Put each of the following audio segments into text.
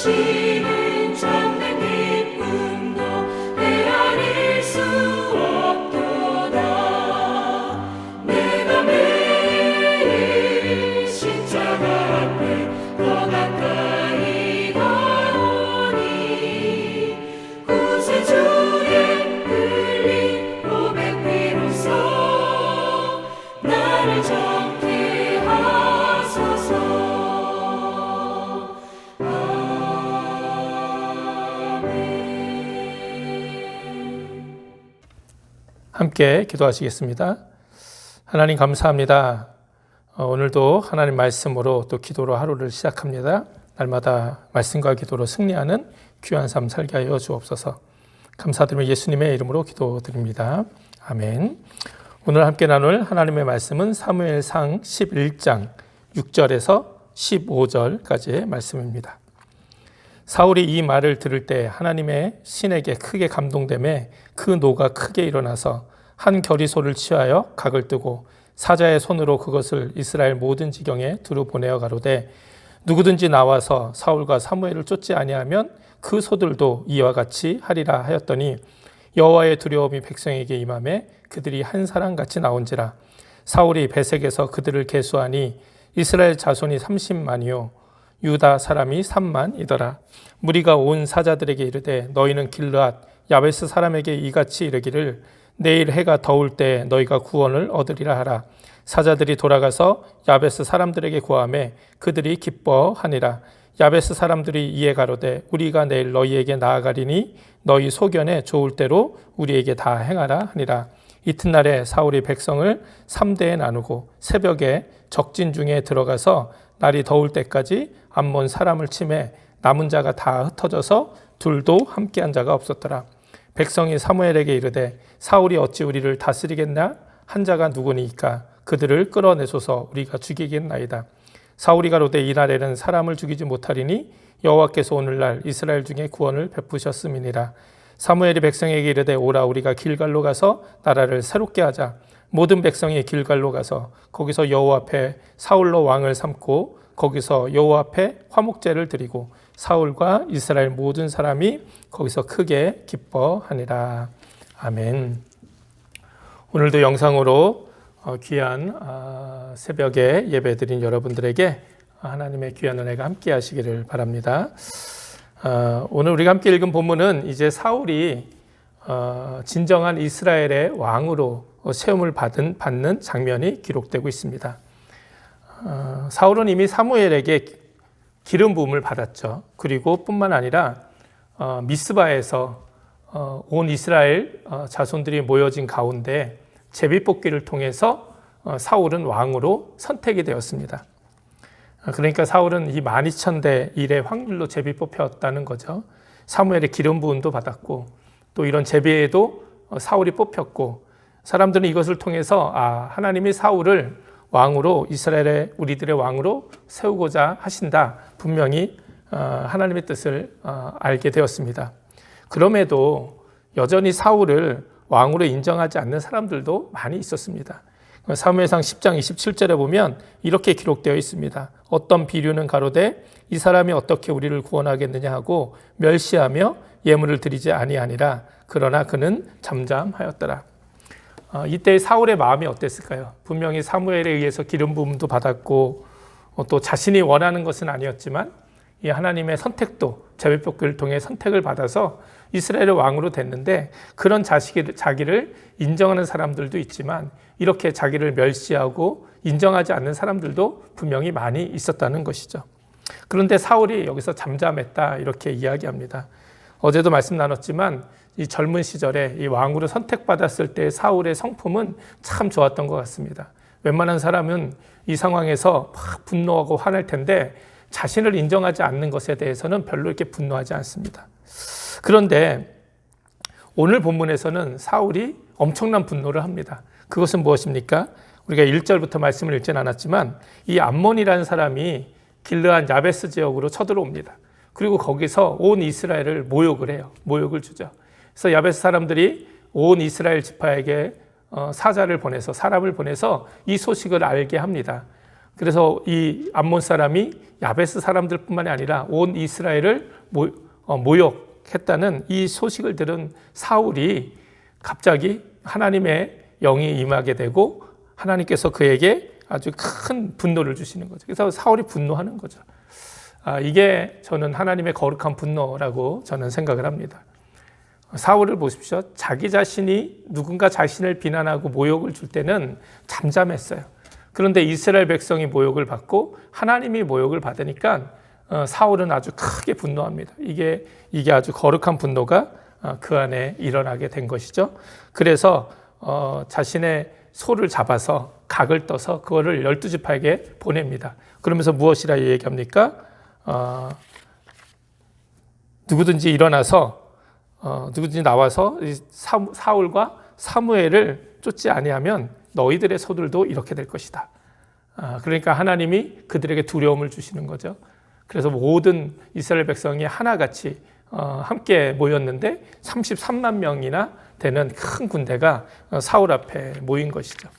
주시는 참된 기쁨도 헤아릴 수 없도다. 내가 매일 십자가 앞에 더 가까이 가오니 구세주의 흘린 고백 비로소 나를 정케 하소서. 함께 기도하시겠습니다. 하나님 감사합니다. 오늘도 하나님 말씀으로 또 기도로 하루를 시작합니다. 날마다 말씀과 기도로 승리하는 귀한 삶 살게 하여 주옵소서. 감사드리며 예수님의 이름으로 기도드립니다. 아멘. 오늘 함께 나눌 하나님의 말씀은 사무엘상 11장 6절에서 15절까지의 말씀입니다. 사울이 이 말을 들을 때 하나님의 신에게 크게 감동되매 그 노가 크게 일어나서 한 겨리소를 취하여 각을 뜨고 사자의 손으로 그것을 이스라엘 모든 지경에 두루 보내어 가로되 누구든지 나와서 사울과 사무엘을 쫓지 아니하면 그 소들도 이와 같이 하리라 하였더니 여호와의 두려움이 백성에게 임하매 그들이 한 사람같이 나온지라. 사울이 베색에서 그들을 계수하니 이스라엘 자손이 30만이요 유다 사람이 3만이더라. 무리가 온 사자들에게 이르되 너희는 길르앗 야베스 사람에게 이같이 이르기를 내일 해가 더울 때 너희가 구원을 얻으리라 하라. 사자들이 돌아가서 야베스 사람들에게 고하매 그들이 기뻐하니라. 야베스 사람들이 이에 가로되 우리가 내일 너희에게 나아가리니 너희 소견에 좋을 대로 우리에게 다 행하라 하니라. 이튿날에 사울이 백성을 3대에 나누고 새벽에 적진 중에 들어가서 날이 더울 때까지 암몬 사람을 치매 남은 자가 다 흩어져서 둘도 함께한 자가 없었더라. 백성이 사무엘에게 이르되 사울이 어찌 우리를 다스리겠나? 한 자가 누구니까? 그들을 끌어내소서 우리가 죽이겠나이다. 사울이 가로되 이날에는 사람을 죽이지 못하리니 여호와께서 오늘날 이스라엘 중에 구원을 베푸셨음이니라. 사무엘이 백성에게 이르되 오라 우리가 길갈로 가서 나라를 새롭게 하자. 모든 백성이 길갈로 가서 거기서 여호와 앞에 사울로 왕을 삼고 거기서 여호와 앞에 화목제를 드리고 사울과 이스라엘 모든 사람이 거기서 크게 기뻐하니라. 아멘. 오늘도 영상으로 귀한 새벽에 예배드린 여러분들에게 하나님의 귀한 은혜가 함께 하시기를 바랍니다. 오늘 우리가 함께 읽은 본문은 이제 사울이 진정한 이스라엘의 왕으로 세움을 받는 장면이 기록되고 있습니다. 사울은 이미 사무엘에게 기름 부음을 받았죠. 그리고 뿐만 아니라 미스바에서 온 이스라엘 자손들이 모여진 가운데 제비뽑기를 통해서 사울은 왕으로 선택이 되었습니다. 그러니까 사울은 이 12,000대 1의 확률로 제비 뽑혔다는 거죠. 사무엘의 기름 부음도 받았고 또 이런 제비에도 사울이 뽑혔고 사람들은 이것을 통해서 하나님이 사울을 왕으로 이스라엘의 우리들의 왕으로 세우고자 하신다. 분명히 하나님의 뜻을 알게 되었습니다. 그럼에도 여전히 사울을 왕으로 인정하지 않는 사람들도 많이 있었습니다. 사무엘상 10장 27절에 보면 이렇게 기록되어 있습니다. 어떤 비류는 가로되 이 사람이 어떻게 우리를 구원하겠느냐 하고 멸시하며 예물을 드리지 아니하니라. 그러나 그는 잠잠하였더라. 이때 사울의 마음이 어땠을까요? 분명히 사무엘에 의해서 기름 부음도 받았고 또 자신이 원하는 것은 아니었지만 이 하나님의 선택도 제비뽑기를 통해 선택을 받아서 이스라엘의 왕으로 됐는데 그런 자기를 인정하는 사람들도 있지만 이렇게 자기를 멸시하고 인정하지 않는 사람들도 분명히 많이 있었다는 것이죠. 그런데 사울이 여기서 잠잠했다 이렇게 이야기합니다. 어제도 말씀 나눴지만 이 젊은 시절에 이 왕으로 선택받았을 때 사울의 성품은 참 좋았던 것 같습니다. 웬만한 사람은 이 상황에서 막 분노하고 화낼 텐데 자신을 인정하지 않는 것에 대해서는 별로 이렇게 분노하지 않습니다. 그런데 오늘 본문에서는 사울이 엄청난 분노를 합니다. 그것은 무엇입니까? 우리가 1절부터 말씀을 읽진 않았지만 이 암몬이라는 사람이 길르앗 야베스 지역으로 쳐들어옵니다. 그리고 거기서 온 이스라엘을 모욕을 해요. 모욕을 주죠. 그래서 야베스 사람들이 온 이스라엘 지파에게 사람을 보내서 이 소식을 알게 합니다. 그래서 이 암몬 사람이 야베스 사람들뿐만이 아니라 온 이스라엘을 모욕했다는 이 소식을 들은 사울이 갑자기 하나님의 영이 임하게 되고 하나님께서 그에게 아주 큰 분노를 주시는 거죠. 그래서 사울이 분노하는 거죠. 이게 저는 하나님의 거룩한 분노라고 저는 생각을 합니다. 사울을 보십시오. 자기 자신이 누군가 자신을 비난하고 모욕을 줄 때는 잠잠했어요. 그런데 이스라엘 백성이 모욕을 받고 하나님이 모욕을 받으니까 사울은 아주 크게 분노합니다. 이게 아주 거룩한 분노가 그 안에 일어나게 된 것이죠. 그래서 자신의 소를 잡아서 각을 떠서 그거를 12지파에게 보냅니다. 그러면서 무엇이라 얘기합니까? 누구든지 일어나서 누구든지 나와서 사울과 사무엘을 쫓지 아니하면 너희들의 소들도 이렇게 될 것이다. 그러니까 하나님이 그들에게 두려움을 주시는 거죠. 그래서 모든 이스라엘 백성이 하나같이 함께 모였는데 33만 명이나 되는 큰 군대가 사울 앞에 모인 것이죠.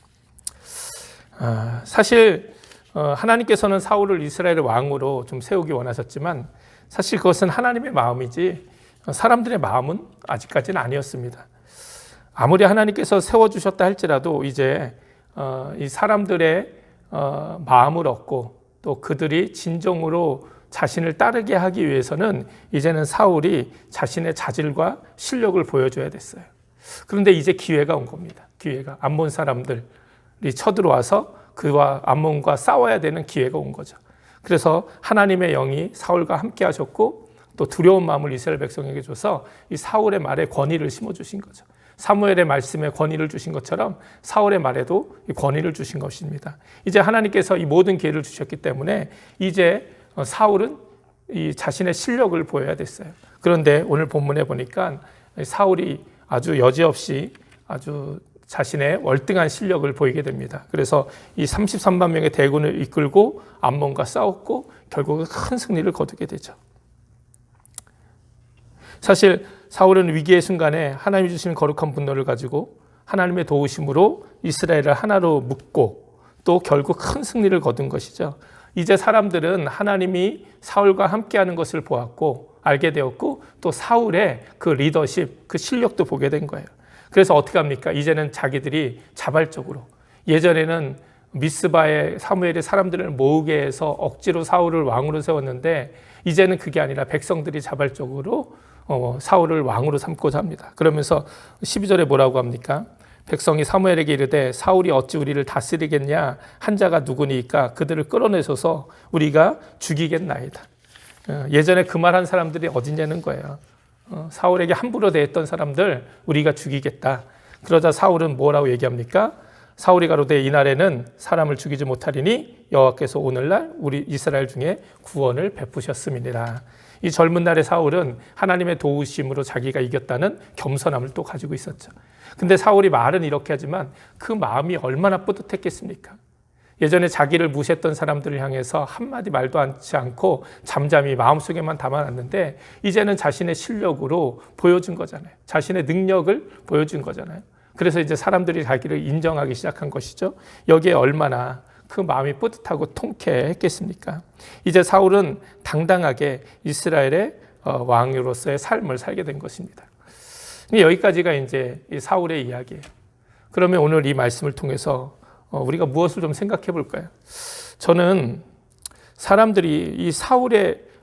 사실 하나님께서는 사울을 이스라엘의 왕으로 좀 세우기 원하셨지만 사실 그것은 하나님의 마음이지 사람들의 마음은 아직까지는 아니었습니다. 아무리 하나님께서 세워주셨다 할지라도 이제 이 사람들의 마음을 얻고 또 그들이 진정으로 자신을 따르게 하기 위해서는 이제는 사울이 자신의 자질과 실력을 보여줘야 됐어요. 그런데 이제 기회가 온 겁니다. 기회가 암몬 사람들이 쳐들어와서 그와 암몬과 싸워야 되는 기회가 온 거죠. 그래서 하나님의 영이 사울과 함께 하셨고 또 두려운 마음을 이스라엘 백성에게 줘서 이 사울의 말에 권위를 심어주신 거죠. 사무엘의 말씀에 권위를 주신 것처럼 사울의 말에도 권위를 주신 것입니다. 이제 하나님께서 이 모든 기회를 주셨기 때문에 이제 사울은 이 자신의 실력을 보여야 됐어요. 그런데 오늘 본문에 보니까 사울이 아주 여지없이 아주 자신의 월등한 실력을 보이게 됩니다. 그래서 이 33만 명의 대군을 이끌고 암몬과 싸웠고 결국 큰 승리를 거두게 되죠. 사실 사울은 위기의 순간에 하나님이 주시는 거룩한 분노를 가지고 하나님의 도우심으로 이스라엘을 하나로 묶고 또 결국 큰 승리를 거둔 것이죠. 이제 사람들은 하나님이 사울과 함께하는 것을 보았고 알게 되었고 또 사울의 그 리더십, 그 실력도 보게 된 거예요. 그래서 어떻게 합니까? 이제는 자기들이 자발적으로 예전에는 미스바에 사무엘이 사람들을 모으게 해서 억지로 사울을 왕으로 세웠는데 이제는 그게 아니라 백성들이 자발적으로 사울을 왕으로 삼고자 합니다. 그러면서 12절에 뭐라고 합니까? 백성이 사무엘에게 이르되 사울이 어찌 우리를 다스리겠냐? 한 자가 누구니까 그들을 끌어내소서 우리가 죽이겠나이다. 예전에 그 말한 사람들이 어디냐는 거예요. 사울에게 함부로 대했던 사람들 우리가 죽이겠다. 그러자 사울은 뭐라고 얘기합니까? 사울이 가로되 이날에는 사람을 죽이지 못하리니 여호와께서 오늘날 우리 이스라엘 중에 구원을 베푸셨음이니라. 이 젊은 날의 사울은 하나님의 도우심으로 자기가 이겼다는 겸손함을 또 가지고 있었죠. 근데 사울이 말은 이렇게 하지만 그 마음이 얼마나 뿌듯했겠습니까? 예전에 자기를 무시했던 사람들을 향해서 한마디 말도 하지 않고 잠잠히 마음속에만 담아놨는데 이제는 자신의 실력으로 보여준 거잖아요. 자신의 능력을 보여준 거잖아요. 그래서 이제 사람들이 자기를 인정하기 시작한 것이죠. 여기에 얼마나 그 마음이 뿌듯하고 통쾌했겠습니까? 이제 사울은 당당하게 이스라엘의 왕으로서의 삶을 살게 된 것입니다. 여기까지가 이제 이 사울의 이야기예요. 그러면 오늘 이 말씀을 통해서 우리가 무엇을 좀 생각해 볼까요? 저는 사람들이 이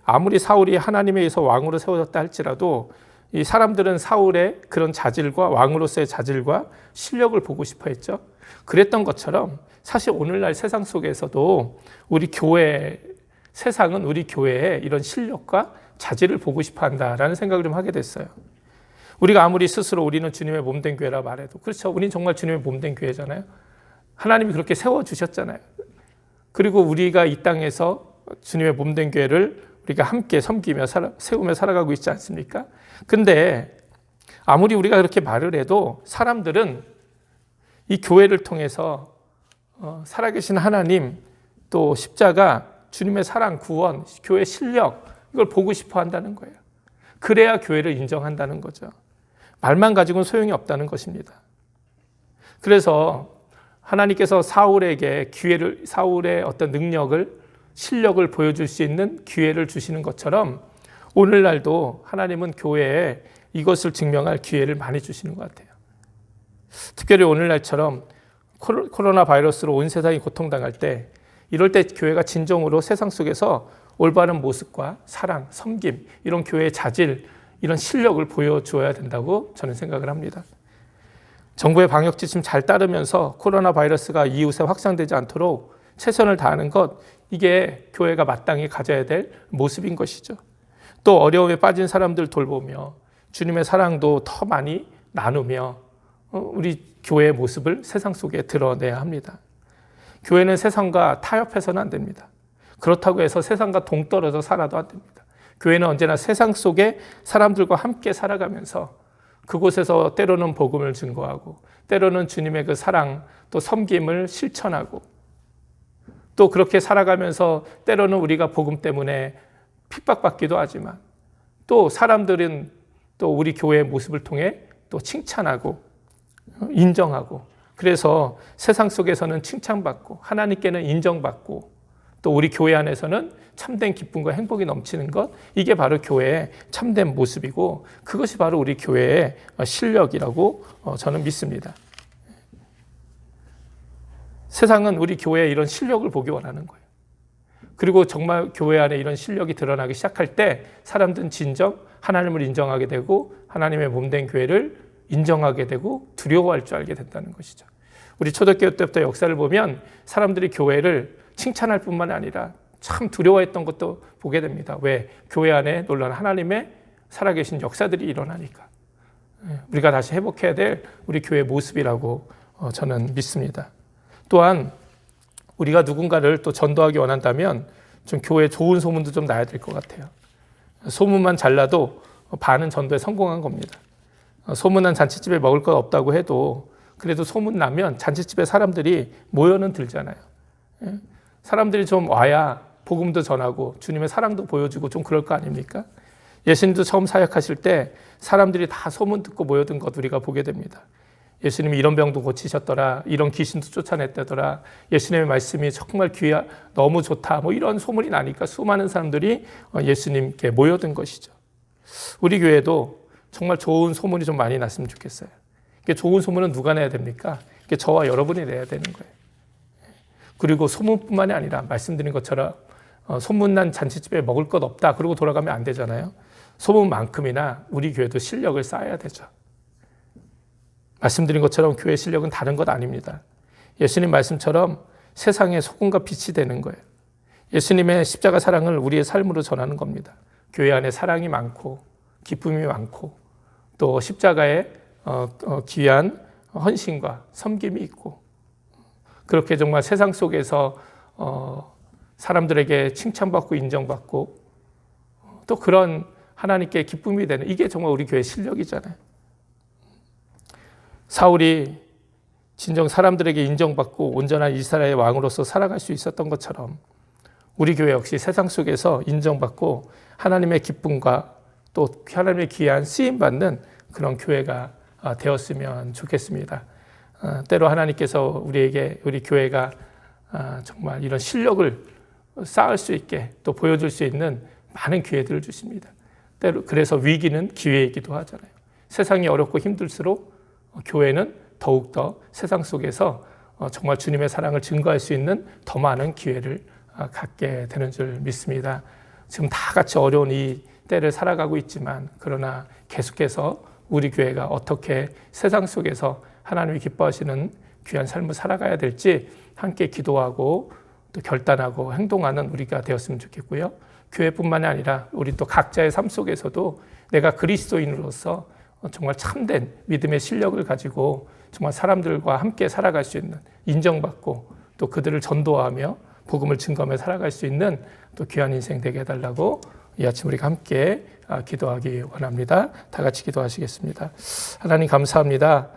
아무리 사울이 하나님에 의해서 왕으로 세워졌다 할지라도 이 사람들은 사울의 그런 자질과 왕으로서의 자질과 실력을 보고 싶어 했죠. 그랬던 것처럼 사실 오늘날 세상 속에서도 우리 교회, 세상은 우리 교회의 이런 실력과 자질을 보고 싶어 한다라는 생각을 좀 하게 됐어요. 우리가 아무리 스스로 우리는 주님의 몸된 교회라 말해도 그렇죠. 우리는 정말 주님의 몸된 교회잖아요. 하나님이 그렇게 세워주셨잖아요. 그리고 우리가 이 땅에서 주님의 몸된 교회를 우리가 함께 섬기며 세우며 살아가고 있지 않습니까? 근데 아무리 우리가 그렇게 말을 해도 사람들은 이 교회를 통해서 살아계신 하나님 또 십자가, 주님의 사랑, 구원, 교회 실력 이걸 보고 싶어 한다는 거예요. 그래야 교회를 인정한다는 거죠. 말만 가지고는 소용이 없다는 것입니다. 그래서 하나님께서 사울의 어떤 능력을, 실력을 보여줄 수 있는 기회를 주시는 것처럼 오늘날도 하나님은 교회에 이것을 증명할 기회를 많이 주시는 것 같아요. 특별히 오늘날처럼 코로나 바이러스로 온 세상이 고통당할 때, 이럴 때 교회가 진정으로 세상 속에서 올바른 모습과 사랑, 섬김, 이런 교회의 자질, 이런 실력을 보여주어야 된다고 저는 생각을 합니다. 정부의 방역 지침 잘 따르면서 코로나 바이러스가 이웃에 확산되지 않도록 최선을 다하는 것, 이게 교회가 마땅히 가져야 될 모습인 것이죠. 또 어려움에 빠진 사람들 돌보며 주님의 사랑도 더 많이 나누며 우리 교회의 모습을 세상 속에 드러내야 합니다. 교회는 세상과 타협해서는 안 됩니다. 그렇다고 해서 세상과 동떨어져 살아도 안 됩니다. 교회는 언제나 세상 속에 사람들과 함께 살아가면서 그곳에서 때로는 복음을 증거하고, 때로는 주님의 그 사랑, 또 섬김을 실천하고, 또 그렇게 살아가면서 때로는 우리가 복음 때문에 핍박받기도 하지만, 또 사람들은 또 우리 교회의 모습을 통해 또 칭찬하고 인정하고, 그래서 세상 속에서는 칭찬받고 하나님께는 인정받고, 또 우리 교회 안에서는 참된 기쁨과 행복이 넘치는 것, 이게 바로 교회의 참된 모습이고, 그것이 바로 우리 교회의 실력이라고 저는 믿습니다. 세상은 우리 교회의 이런 실력을 보기 원하는 거예요. 그리고 정말 교회 안에 이런 실력이 드러나기 시작할 때 사람들은 진정 하나님을 인정하게 되고, 하나님의 몸된 교회를 인정하게 되고 두려워할 줄 알게 된다는 것이죠. 우리 초대교회 때부터 역사를 보면 사람들이 교회를 칭찬할 뿐만 아니라 참 두려워했던 것도 보게 됩니다. 왜? 교회 안에 놀라운 하나님의 살아계신 역사들이 일어나니까. 우리가 다시 회복해야 될 우리 교회의 모습이라고 저는 믿습니다. 또한 우리가 누군가를 또 전도하기 원한다면 좀 교회에 좋은 소문도 좀 나야 될 것 같아요. 소문만 잘 나도 반은 전도에 성공한 겁니다. 소문난 잔치집에 먹을 것 없다고 해도 그래도 소문 나면 잔치집에 사람들이 모여는 들잖아요. 사람들이 좀 와야 복음도 전하고 주님의 사랑도 보여주고 좀 그럴 거 아닙니까? 예수님도 처음 사역하실 때 사람들이 다 소문 듣고 모여든 것 우리가 보게 됩니다. 예수님이 이런 병도 고치셨더라, 이런 귀신도 쫓아냈다더라, 예수님의 말씀이 정말 너무 좋다, 뭐 이런 소문이 나니까 수많은 사람들이 예수님께 모여든 것이죠. 우리 교회도 정말 좋은 소문이 좀 많이 났으면 좋겠어요. 좋은 소문은 누가 내야 됩니까? 저와 여러분이 내야 되는 거예요. 그리고 소문뿐만이 아니라 말씀드린 것처럼 소문난 잔치집에 먹을 것 없다 그러고 돌아가면 안 되잖아요. 소문만큼이나 우리 교회도 실력을 쌓아야 되죠. 말씀드린 것처럼 교회 실력은 다른 것 아닙니다. 예수님 말씀처럼 세상의 소금과 빛이 되는 거예요. 예수님의 십자가 사랑을 우리의 삶으로 전하는 겁니다. 교회 안에 사랑이 많고 기쁨이 많고 또 십자가에 귀한 헌신과 섬김이 있고, 그렇게 정말 세상 속에서 사람들에게 칭찬받고 인정받고 또 그런 하나님께 기쁨이 되는, 이게 정말 우리 교회의 실력이잖아요. 사울이 진정 사람들에게 인정받고 온전한 이스라엘의 왕으로서 살아갈 수 있었던 것처럼 우리 교회 역시 세상 속에서 인정받고 하나님의 기쁨과 또 하나님의 귀한 쓰임받는 그런 교회가 되었으면 좋겠습니다. 때로 하나님께서 우리 교회가 정말 이런 실력을 쌓을 수 있게 또 보여줄 수 있는 많은 기회들을 주십니다. 때로 그래서 위기는 기회이기도 하잖아요. 세상이 어렵고 힘들수록 교회는 더욱더 세상 속에서 정말 주님의 사랑을 증거할 수 있는 더 많은 기회를 갖게 되는 줄 믿습니다. 지금 다 같이 어려운 이 때를 살아가고 있지만, 그러나 계속해서 우리 교회가 어떻게 세상 속에서 하나님이 기뻐하시는 귀한 삶을 살아가야 될지 함께 기도하고 또 결단하고 행동하는 우리가 되었으면 좋겠고요. 교회뿐만이 아니라 우리 또 각자의 삶 속에서도 내가 그리스도인으로서 정말 참된 믿음의 실력을 가지고 정말 사람들과 함께 살아갈 수 있는, 인정받고 또 그들을 전도하며 복음을 증거하며 살아갈 수 있는 또 귀한 인생 되게 해달라고 이 아침 우리가 함께 기도하기 원합니다. 다 같이 기도하시겠습니다. 하나님 감사합니다.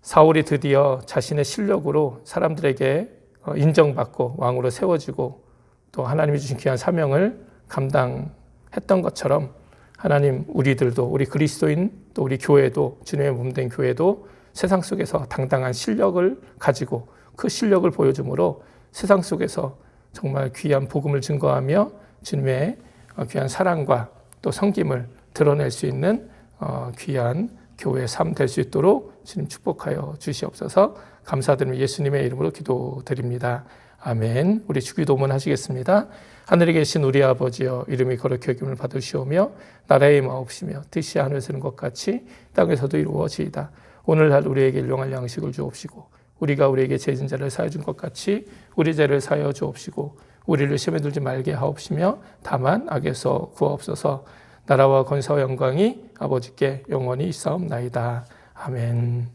사울이 드디어 자신의 실력으로 사람들에게 인정받고 왕으로 세워지고 또 하나님이 주신 귀한 사명을 감당했던 것처럼 하나님, 우리들도, 우리 그리스도인 또 우리 교회도, 주님의 몸된 교회도 세상 속에서 당당한 실력을 가지고 그 실력을 보여줌으로 세상 속에서 정말 귀한 복음을 증거하며 주님의 귀한 사랑과 또 섬김을 드러낼 수 있는 귀한 교회의 삶 될 수 있도록 주님 축복하여 주시옵소서. 감사드리며 예수님의 이름으로 기도드립니다. 아멘. 우리 주기도문 하시겠습니다. 하늘에 계신 우리 아버지여, 이름이 거룩히 여김을 받으시오며 나라의 마옵시며 뜻이 하늘에서 이룬 것 같이 땅에서도 이루어지이다. 오늘날 우리에게 일용할 양식을 주옵시고 우리가 우리에게 죄진 자를 사하여 준 것 같이 우리 죄를 사하여 주옵시고 우리를 시험에 들지 말게 하옵시며 다만 악에서 구하옵소서. 나라와 권세와 영광이 아버지께 영원히 있사옵나이다. 아멘.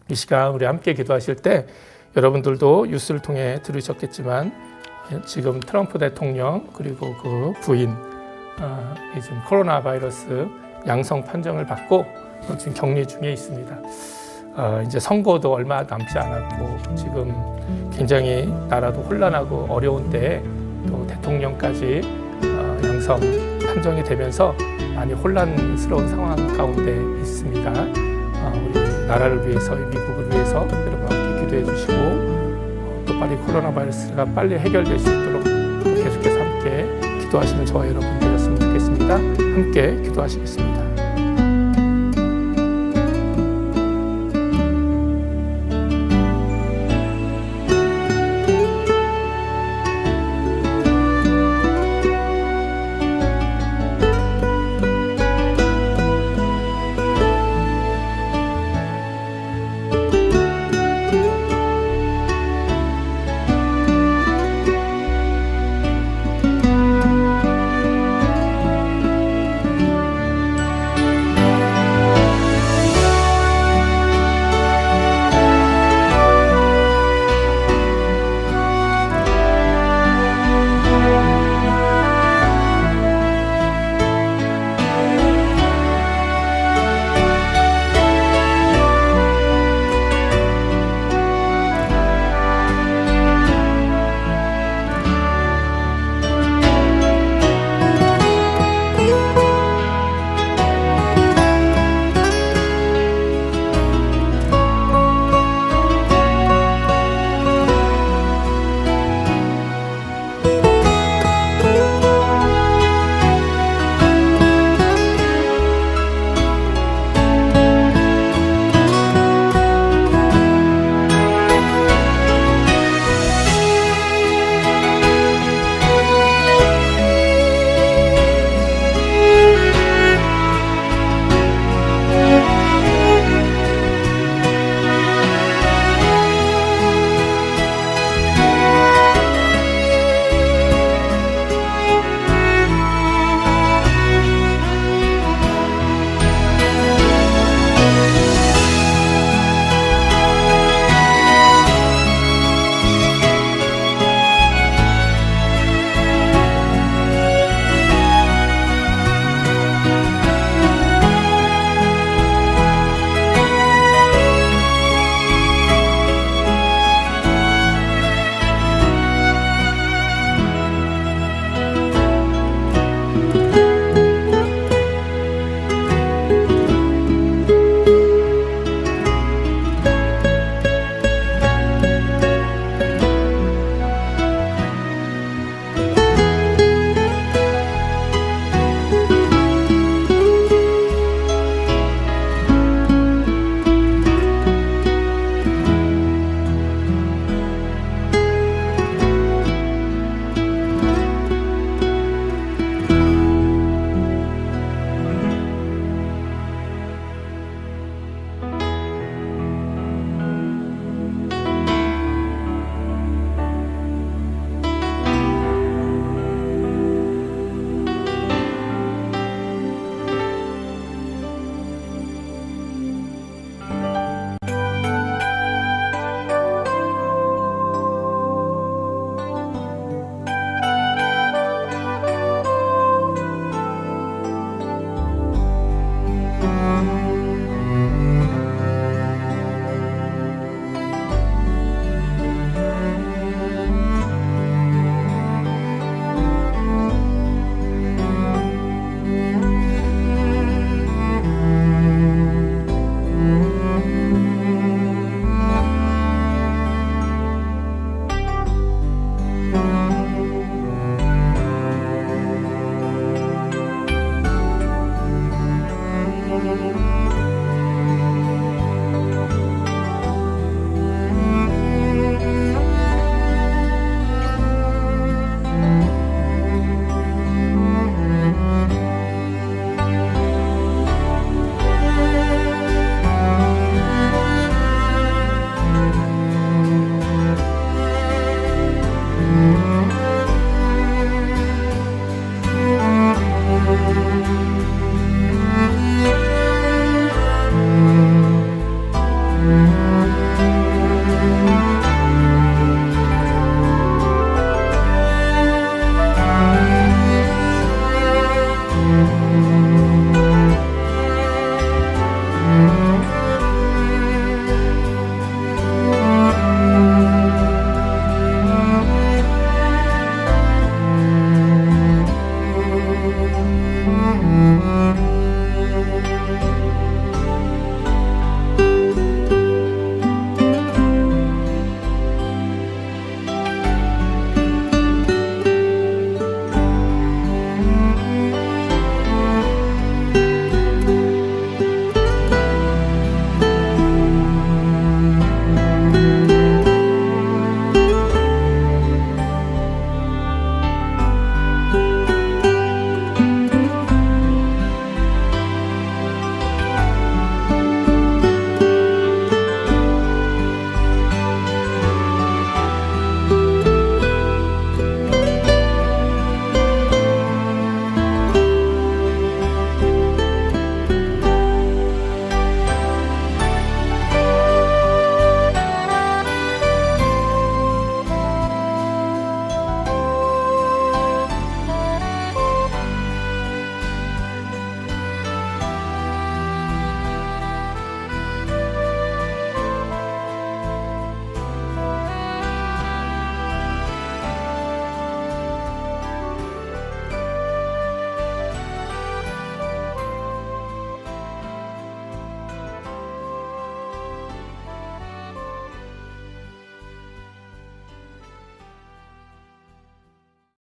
이 시간 우리 함께 기도하실 때 여러분들도 뉴스를 통해 들으셨겠지만 지금 트럼프 대통령 그리고 그 부인 지금 코로나 바이러스 양성 판정을 받고 지금 격리 중에 있습니다. 이제 선거도 얼마 남지 않았고 지금 굉장히 나라도 혼란하고 어려운 때에 또 대통령까지 양성 판정이 되면서 많이 혼란스러운 상황 가운데 있습니다. 우리 나라를 위해서, 미국을 위해서 여러분 함께 기도해 주시고 또 빨리 코로나 바이러스가 빨리 해결될 수 있도록 계속해서 함께 기도하시는 저와 여러분 되셨으면 좋겠습니다. 함께 기도하시겠습니다.